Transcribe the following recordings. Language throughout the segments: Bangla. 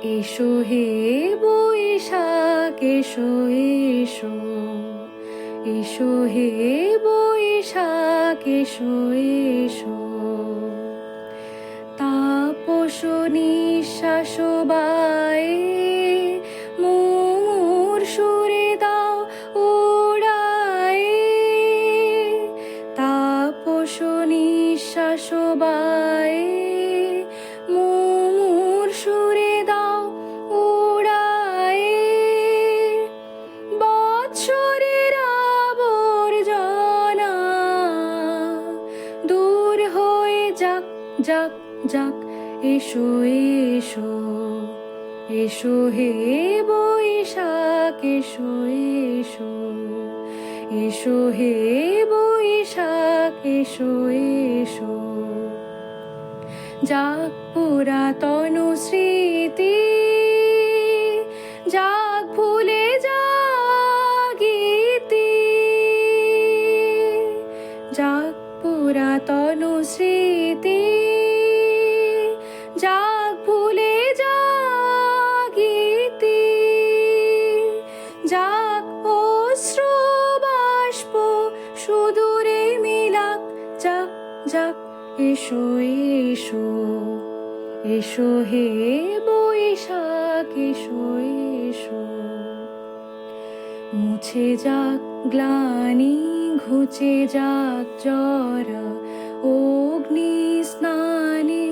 এসো হে বৈশাখ এসো এসো, এসো হে বৈশাখ এসো এসো। তাপস নিঃশ্বাস বায়ে মোর সুরে দাও উড়ায়ে। তাপস নিঃশ্বাস বায়ে মোর সুরে দাও উড়ায়ে। বৎসরের আবর্জনা দূর হয়ে যাক যাক যাক। এসো এসো, এসো হে বৈশাখ এসো এসো, এসো হে বৈশাখ এসো এসো। যাক পুরাতন স্মৃতি, যাক ভুলে জাগিতি। যাক পুরাতন স্মৃতি, যাক ভুলে জাগিতি। যাক অশ্রু বাষ্প সুদূরে মিলাক যাক যাক। এসো এসো, এসো হে বৈশাখ এসো এসো। মুছে যাক গ্লানি ঘুচে যাক জরা, অগ্নি স্নানে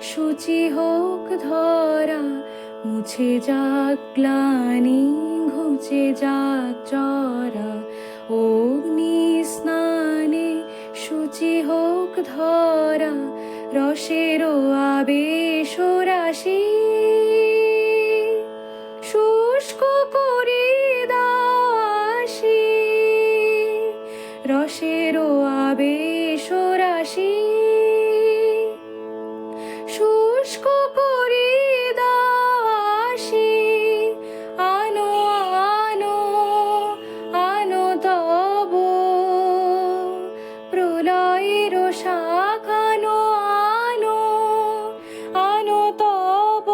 শুচি হোক ধরা। মুছে যাক গ্লানি ঘুচে যাক জরা, অগ্নি স্নানে শুচি হোক ধরা। রসের আবেশ রাশি শুষ্ক করে দাও আসি। রসের আবেশ রাশি শুষ্ক করে দাও আসি। আনো আনো আনো তব প্রলয়ের শাখ। আনো আনো আনো তব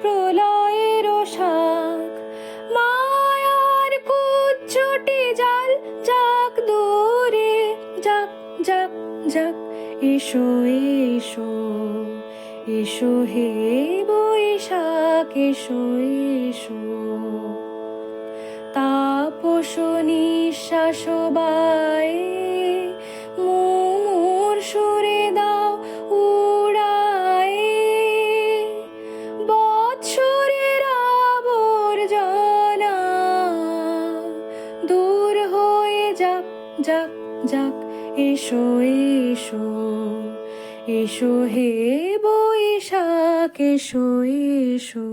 প্রলয়ের শাখ। মায়ার কুচ্ছটি জাল যাক দূরে যাক যাক যাক। এসো এসো, এসো হে বৈশাখ এসো এসো। তাপস নিঃশ্বাস বায়ে মোর সুরে দাও উড়ায়ে। বৎসরের আবর্জনা দূর হয়ে যাক যাক যাক। এসো এসো, এসো হে বৈশাখ এসো এসো।